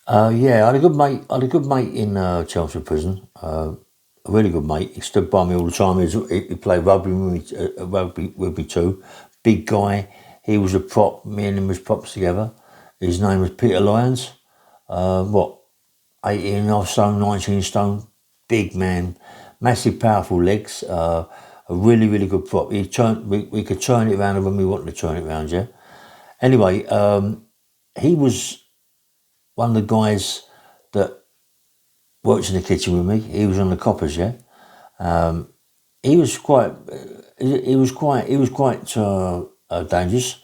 Yeah, I had a good mate. I had a good mate in Chelmsford Prison. A really good mate. He stood by me all the time. He played rugby with me, rugby with me too. Big guy. He was a prop. Me and him was props together. His name was Peter Lyons. What, 18 and a half stone, 19 stone. Big man. Massive, powerful legs. A really, really good prop. We could turn it around when we wanted to turn it around, yeah. Anyway, he was one of the guys that worked in the kitchen with me. He was on the coppers, yeah. He was quite, dangerous.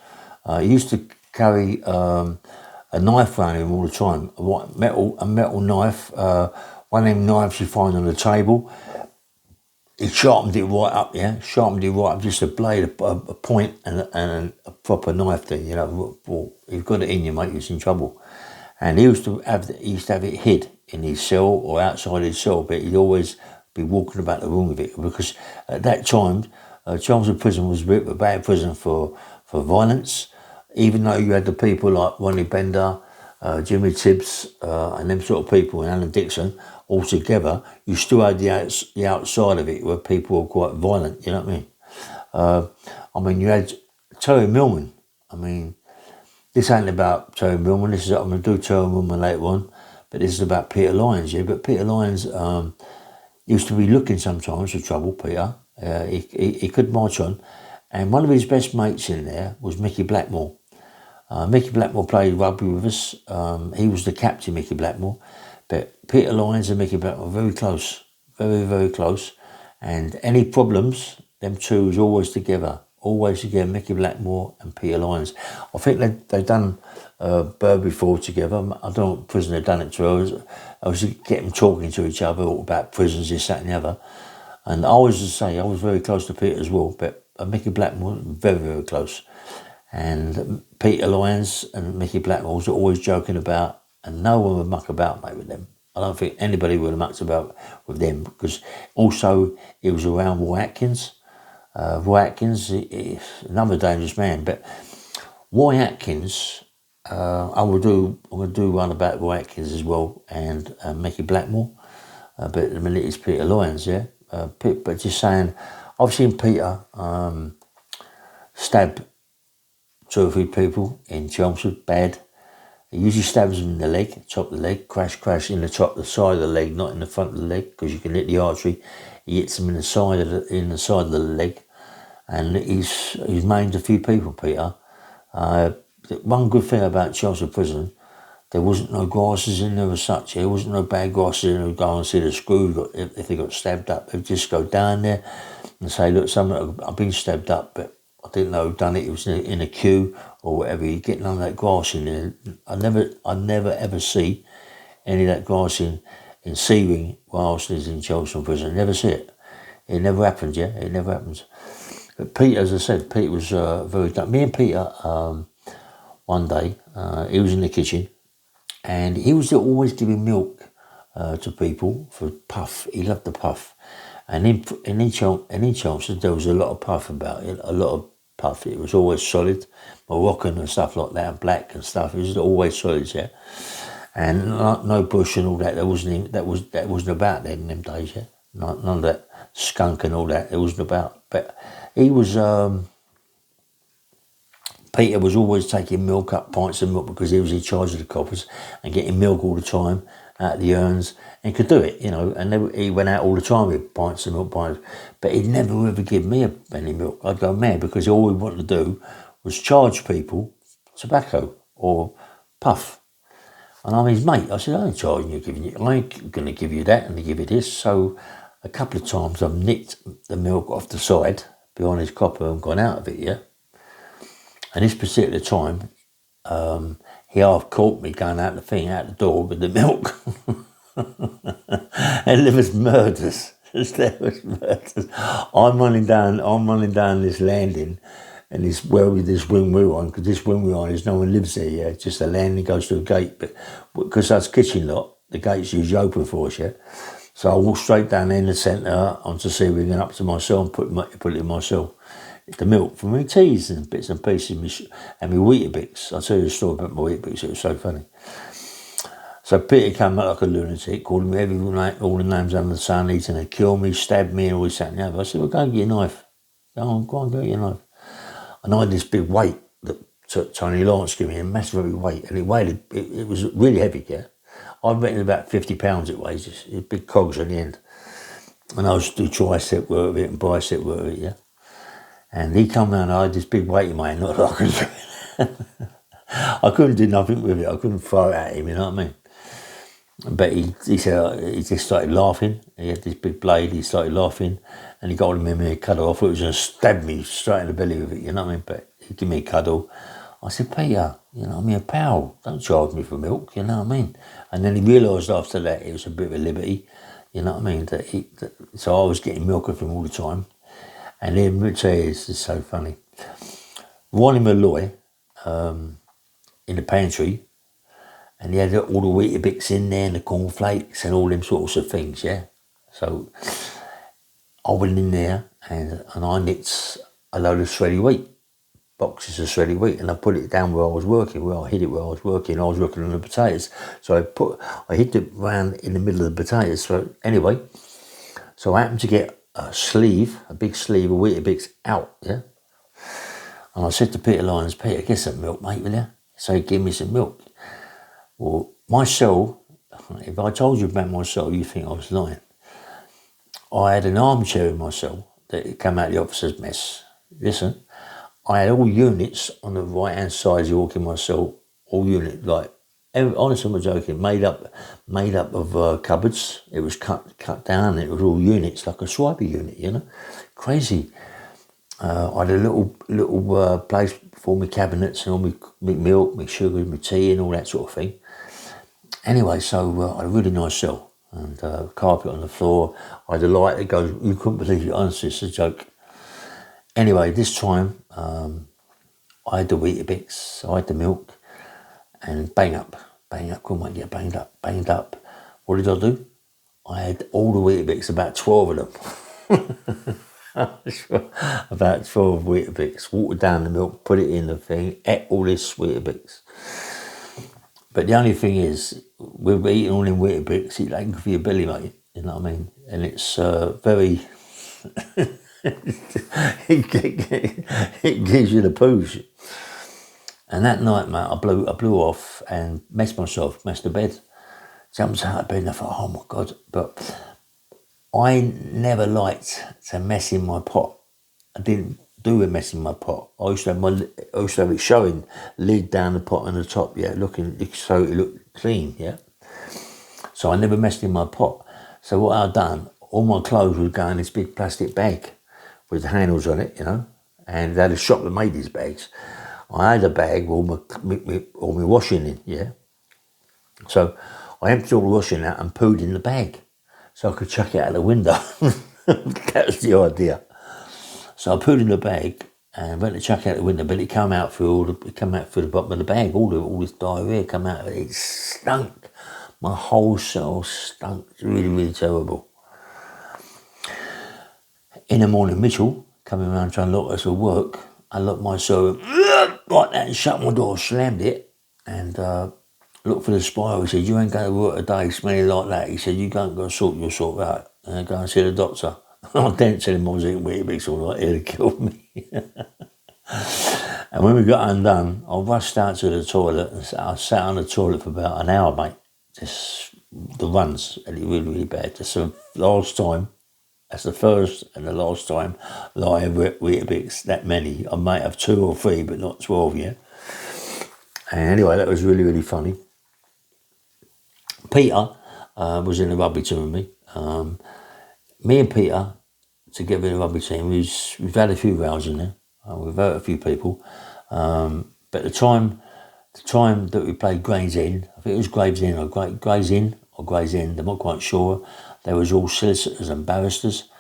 He used to carry a knife around him all the time, a metal knife. One of them knives you find on the table. He sharpened it right up, yeah. Sharpened it right up, just a blade, a point, and a proper knife thing, you know. Well, you've got it in you, mate. You're in trouble. And he used to have it hid in his cell or outside his cell, but he'd always be walking about the room with it because at that time, Chelmsford Prison was a bit of a bad prison for violence. Even though you had the people like Ronnie Bender, Jimmy Tibbs, and them sort of people, and Alan Dixon, all together, you still had the outside of it where people were quite violent. You know what I mean? You had Terry Millman. I mean, this ain't about Terry Millman. I'm going to do Terry Millman later on, but this is about Peter Lyons, yeah. But Peter Lyons used to be looking sometimes for trouble, Peter. He could march on. And one of his best mates in there was Mickey Blackmore. Mickey Blackmore played rugby with us. He was the captain, Mickey Blackmore. But Peter Lyons and Mickey Blackmore were very close, very, very close. And any problems, them two was always together, Mickey Blackmore and Peter Lyons. I think they've done Burberry 4 together. I don't know what prison they've done it to. I was getting them talking to each other about prisons, this, that and the other. And I was very close to Peter as well, but Mickey Blackmore was very, very close. And Peter Lyons and Mickey Blackmore was always joking about, and no one would muck about, mate, with them. I don't think anybody would have mucked about with them because also he was around Roy Atkins. Roy Atkins, he's another dangerous man, but Roy Atkins, I'm going to do one about Roy Atkins as well and Mickey Blackmore. But at the minute it's Peter Lyons, yeah. But just saying, I've seen Peter stab 2 or 3 people in Chelmsford, bad. He usually stabs them in the leg, top of the leg, crash in the side of the leg, not in the front of the leg, because you can hit the artery. He hits them in the side of the leg, and he's maimed a few people, Peter. One good thing about Chelmsford Prison, there wasn't no grasses in there as such. There wasn't no bad grasses in there who go and see the screw if they got stabbed up. They'd just go down there and say, look, I've been stabbed up, but I didn't know who done it. It was in a queue or whatever. You get none of that grass in there. I never ever see any of that grass in Searing whilst he's in Chelmsford Prison. Never see it. It never happens, yeah? It never happens. But Peter, as I said, Peter was very... Me and Peter, one day, he was in the kitchen and he was always giving milk to people for puff. He loved the puff. And in Chelmsford, there was a lot of puff about it, a lot of puff. It was always solid, Moroccan and stuff like that, black and stuff. It was always solid, yeah. And no bush and all that. That wasn't about then in them days, yeah. None of that skunk and all that. It wasn't about. But he was. Peter was always taking milk up, pints of milk, because he was in charge of the coppers and getting milk all the time out of the urns and could do it, you know. And he went out all the time with pints of milk, but he'd never ever give me any milk. I'd go mad because all he wanted to do was charge people tobacco or puff. And I'm his mate. I said, I ain't charging you, I ain't going to give you that and to give you this. So a couple of times I've nicked the milk off the side behind his copper and gone out of it, yeah. And this particular time, he half caught me going out the door with the milk. And there was murders. I'm running down this landing, and this wing we're on, because this wing we're on is no one lives there, yeah. It's just a landing goes to a gate, but because that's kitchen lot, the gate's usually open for us, yeah. So I walk straight down there in the centre onto Searing and up to my cell and put it in my cell. The milk from my teas and bits and pieces and my Weetabix. I'll tell you a story about my Weetabix, it was so funny. So Peter came out like a lunatic, calling me all the names under the sun. He's going to kill me, stab me, and all this, that, and the other. I said, well, go and get your knife. Go on, get your knife. And I had this big weight that Tony Lyons gave me, a massive heavy weight, and it was really heavy, yeah. I reckon about 50 pounds it weighs, it's big cogs on the end. And I was do tricep work of it and bicep work of it, yeah. And he come round, I had this big weight in my hand, I couldn't do nothing with it, I couldn't throw it at him, you know what I mean? But he said, he just started laughing. He had this big blade, he started laughing, and he got him in me, cut it off. It was going to stab me straight in the belly with it, you know what I mean? But he gave me a cuddle. I said, Peter, you know, I'm your pal, don't charge me for milk, you know what I mean? And then he realised after that it was a bit of a liberty, you know what I mean? So I was getting milk off him all the time. And then, let me tell you, this is so funny. Ronnie Malloy, in the pantry, and he had all the Weetabix in there and the cornflakes and all them sorts of things, yeah. So I went in there and I nicked a load of shredded wheat, boxes of shredded wheat, and I put it down where I was working, I hid it where I was working on the potatoes. So I hid it round in the middle of the potatoes. So anyway, so I happened to get a big sleeve of Weetabix out, yeah. And I said to Peter Lyons, Peter, get some milk, mate, will you? So he gave me some milk. Well, my cell, if I told you about my cell, you'd think I was lying. I had an armchair in my cell that came out of the officer's mess. Listen, I had all units on the right-hand side as you walk in my cell, all units, like, honestly, I'm not joking, made up of cupboards. It was cut down, it was all units, like a swiper unit, you know, crazy. I had a little place for my cabinets and all my milk, my sugar, my tea and all that sort of thing. Anyway, so I had a really nice cell and carpet on the floor. I had a light that goes, you couldn't believe it, honestly, it's a joke. Anyway, this time I had the Weetabix, I had the milk, and bang up, couldn't wait to get banged up. What did I do? I had all the Weetabix, about 12 of them. About 12 Weetabix, watered down the milk, put it in the thing, ate all this Weetabix. But the only thing is, with eating all them Weetabix, it ain't good for your belly, mate, you know what I mean? And it's very, it gives you the poos. And that night, mate, I blew off and messed the bed. Jumped out of bed and I thought, oh my God. But I never liked to mess in my pot. I didn't do a mess in my pot. I used to have it showing, lid down the pot on the top, yeah, so it looked clean, yeah. So I never messed in my pot. So what I'd done, all my clothes would go in this big plastic bag with the handles on it, you know, and they had a shop that made these bags. I had a bag with all my washing in, yeah. So I emptied all the washing out and pooed in the bag so I could chuck it out the window. That was the idea. So I pooed in the bag and went to chuck it out the window, but it came out through the bottom of the bag. All this diarrhea came out of it. It stunk. My whole cell stunk. It's really, really terrible. In the morning, Mitchell coming around trying to lock us at work. I locked my cell like that and shut my door, slammed it, and looked for the spiral. He said, you ain't going to work today smelling like that. He said, you can't go sort yourself out and go and see the doctor. I didn't tell him I was eating Weetabix all night, he'd have killed me. And when we got undone, I rushed out to the toilet and I sat on the toilet for about an hour, mate. Just the runs, and it really, really bad. That's the last time, that's the first and the last time that I have Weetabix that many. I might have 2 or 3, but not 12, yeah. And anyway, that was really, really funny. Peter was in the rugby team with me. Me and Peter, together in the rugby team, we've had a few rows in there. We've hurt a few people. But the time that we played Gravesend, I think it was Gravesend or Gray's End, I'm not quite sure. They was all solicitors and barristers.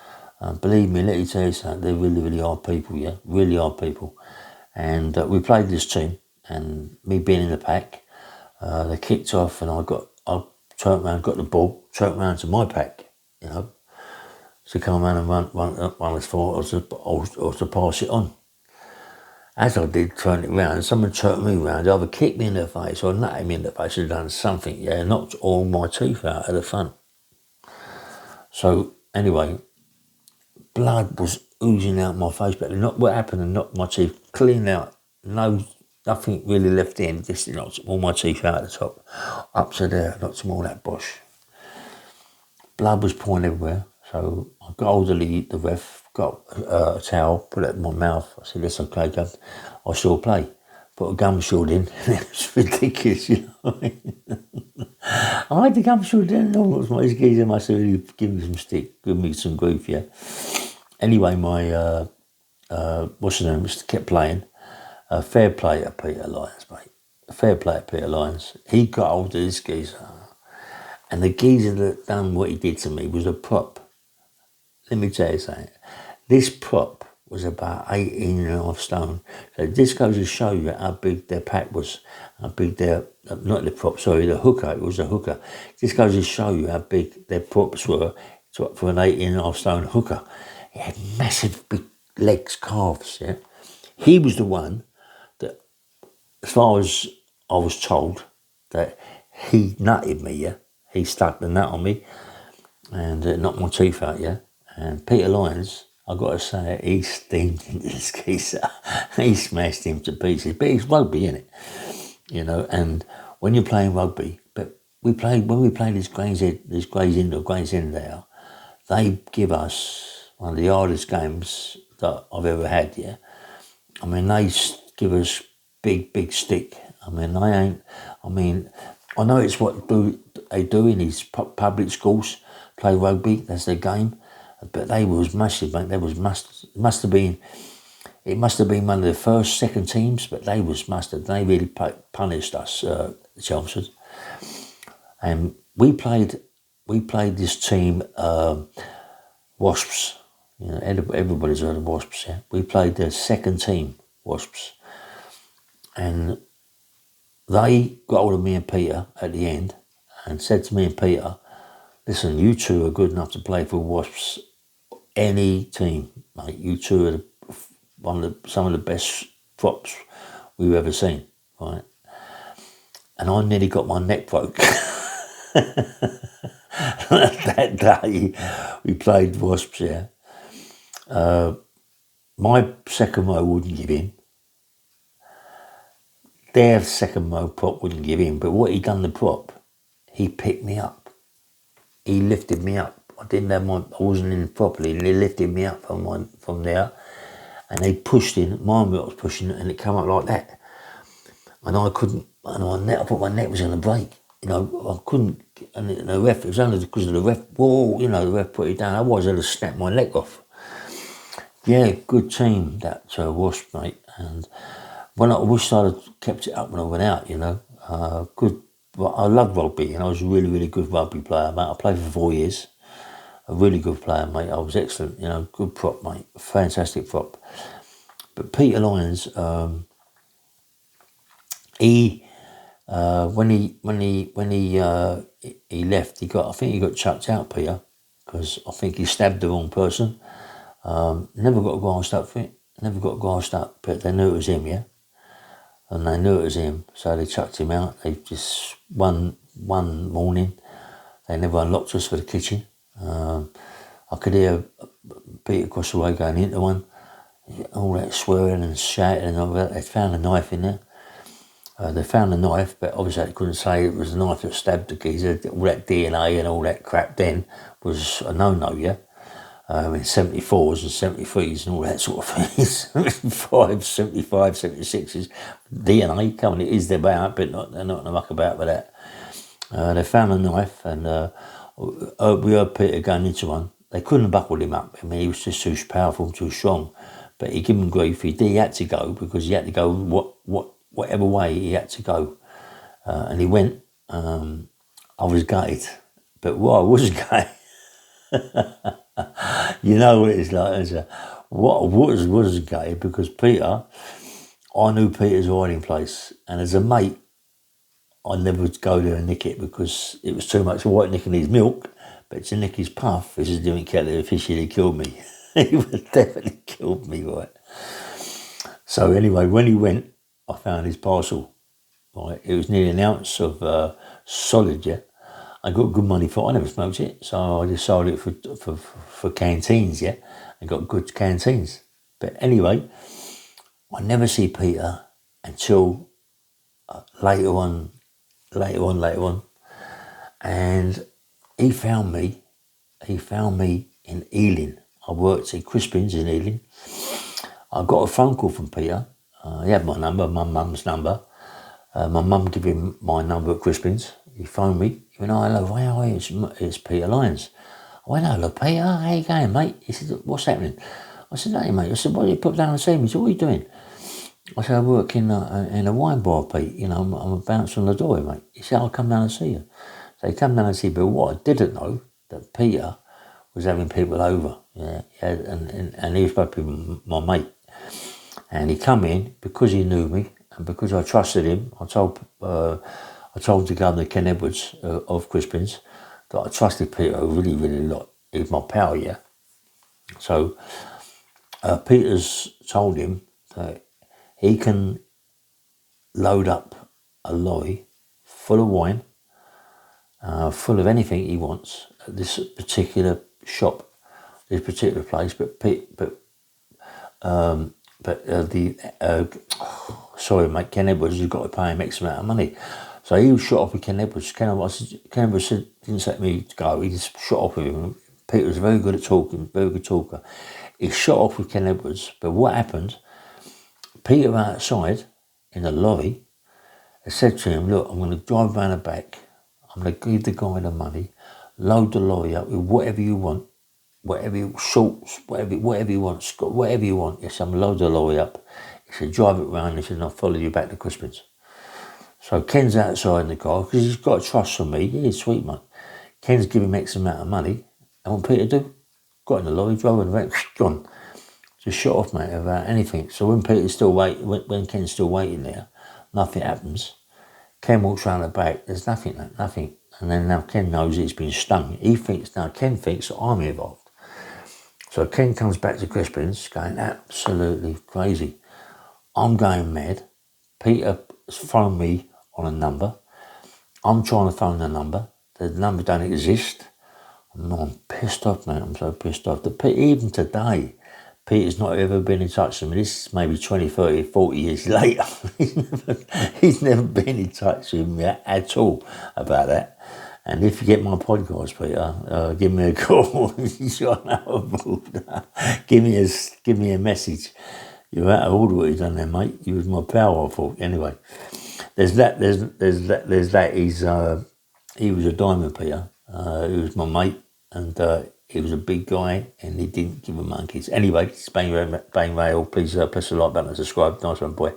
Believe me, let me tell you something, they're really, really hard people, yeah, really hard people. And we played this team, and me being in the pack, they kicked off, and I turned around, got the ball, turned around to my pack, you know, to come around and run as far or to pass it on. as I did turn it round, someone turned me round, either kicked me in the face or nutted me in the face, had done something, yeah, knocked all my teeth out of the front. So anyway, blood was oozing out my face, but what happened and knocked my teeth clean out. Nothing really left in, just knocked all my teeth out at the top, up to there, knocked them all that bosh. Blood was pouring everywhere, so I got hold of the ref, got a towel, put it in my mouth. I said, "That's okay, Gov. I still play." Put a gum shield in. It's ridiculous, you know what I mean? I had the gum shield in, and my geezer must have really given me some stick, given me some grief, yeah. Anyway, my, what's his name, just kept playing. Fair play to Peter Lyons, mate. Fair play to Peter Lyons. He got hold of this geezer. And the geezer that done what he did to me was a prop. Let me tell you something. This prop was about 18.5 stone. So this goes to show you how big their pack was. How big their, not the prop, sorry, the hooker. It was a hooker. This goes to show you how big their props were for an 18.5 stone hooker. He had massive big legs, calves, yeah. He was the one that, as far as I was told, that he nutted me, yeah. He stuck the nut on me and knocked my teeth out, yeah. And Peter Lyons, I've got to say, he steamed into this geezer. He smashed him to pieces. But it's rugby, innit? You know, and when you're playing rugby, but when we played this Gray's Inn or Gray's Inn there, they give us one of the hardest games that I've ever had, yeah. I mean, they give us big stick. I know it's what they do in these public schools, play rugby, that's their game. But they was massive, mate. It must have been one of the first, second teams, but they was mustard. They really punished us, Chelmsford. And we played this team, Wasps. You know, everybody's heard of Wasps, yeah. We played the second team, Wasps. And they got hold of me and Peter at the end and said to me and Peter, "Listen, you two are good enough to play for Wasps, any team, mate. You two are some of the best props we've ever seen, right?" And I nearly got my neck broke. That day we played Wasps, yeah. My second row wouldn't give in. Their second row prop wouldn't give in, but what he done the prop, he picked me up. He lifted me up. I wasn't in properly, and he lifted me up from there, and they pushed in. My wheel was pushing, and it came up like that, and I couldn't. And I thought my neck was going to break. You know, I couldn't. And the ref, it was only because of the ref. Whoa, you know, the ref put it down. Otherwise, I'd have snapped my neck off. Yeah, good team that Wasp, mate. And I wish I'd have kept it up when I went out. You know, good. But I loved rugby, and I was a really good rugby player, mate. I played for 4 years. A really good player, mate. I was excellent. You know, good prop, mate. Fantastic prop. But Peter Lyons, he when he left, I think he got chucked out, Peter, because I think he stabbed the wrong person. Never got grassed up for it. Never got grassed up, but they knew it was him, yeah. And they knew it was him, so they chucked him out. They just one morning, they never unlocked us for the kitchen. I could hear Peter across the way going into one, all that swearing and shouting and all that. They found a knife in there. They found a knife, but obviously they couldn't say it was the knife that stabbed the geezer. All that DNA and all that crap then was a no-no, yeah? In 74s and 73s and all that sort of thing. 75, 76s. DNA, coming, it is their about, but they're not in the muck about with that. They found a knife, and we heard Peter going into one. They couldn't have buckled him up. I mean, he was just too powerful, too strong. But he gave him grief. He had to go, because he had to go whatever way he had to go. And he went. I was gutted. But what I was gutted, you know what it's like. What I was gutted, because Peter, I knew Peter's hiding place. And as a mate, I never would go there and nick it, because it was too much white nicking his milk. But to nick his puff, this is doing Kelly, the fish, he'd killed me. He would have definitely killed me, right? So anyway, when he went, I found his parcel. Right, it was nearly an ounce of solid, yeah. I got good money for it. I never smoked it, so I just sold it for canteens, yeah. I got good canteens. But anyway, I never see Peter until later on, and he found me. He found me in Ealing. I worked at Crispin's in Ealing. I got a phone call from Peter. He had my number, my mum's number. My mum gave him my number at Crispin's. He phoned me. He went, "Oh, hello, how are you? It's Peter Lyons." I went, "Hello, Peter, how you going, mate?" He said, "What's happening?" I said, "Hey, mate." I said, "Why do you put down and see me?" He said, "What are you doing?" I said, "I work in a wine bar, Pete. You know, I'm a bouncer on the door, mate." He said, "I'll come down and see you." So he came down and see me. But what I didn't know, that Peter was having people over. Yeah, and he was supposed to be my mate. And he come in because he knew me and because I trusted him. I told him to go to Ken Edwards of Crispin's that I trusted Peter really, really a lot. He was my pal, yeah. So Peter's told him that he can load up a lorry full of wine, full of anything he wants at this particular shop, this particular place. Sorry, mate, Ken Edwards, you've got to pay him X amount of money. So he was shot off with Ken Edwards. Ken Edwards didn't set me to go. He just shot off with him. Peter was very good at talking, very good talker. He shot off with Ken Edwards. But what happened, Peter outside in the lorry said to him, "Look, I'm going to drive around the back. I'm going to give the guy the money, load the lorry up with whatever you want, whatever you want, Scott, whatever you want." He said, "I'm load the lorry up." He said, "Drive it round." He said, "And I'll follow you back to Crispin's." So Ken's outside in the car because he's got a trust from me. Yeah, he's sweet, mate. Ken's giving him X amount of money. And what Peter do? Got in the lorry, drove in the back, gone. Just shut off, mate, about anything. So when Peter's still waiting, when Ken's still waiting there, nothing happens. Ken walks round the back, there's nothing. And then now Ken knows he's been stung. Ken thinks that I'm involved. So Ken comes back to Crispin's going absolutely crazy. I'm going mad. Peter phoned me on a number. I'm trying to phone the number. The number don't exist. I'm pissed off, man. I'm so pissed off. Even today, Peter's not ever been in touch with me. This is maybe 20, 30, 40 years later. He's never been in touch with me at all about that. And if you get my podcast, Peter, give me a call. Give me a message. You're out of order what you've done there, mate. You was my pal, I thought. Anyway, there's that. He was a diamond, Peter. He was my mate, and he was a big guy, and he didn't give a monkeys. Anyway, it's Bang Rail. Please press the like button and subscribe. Nice one, boy.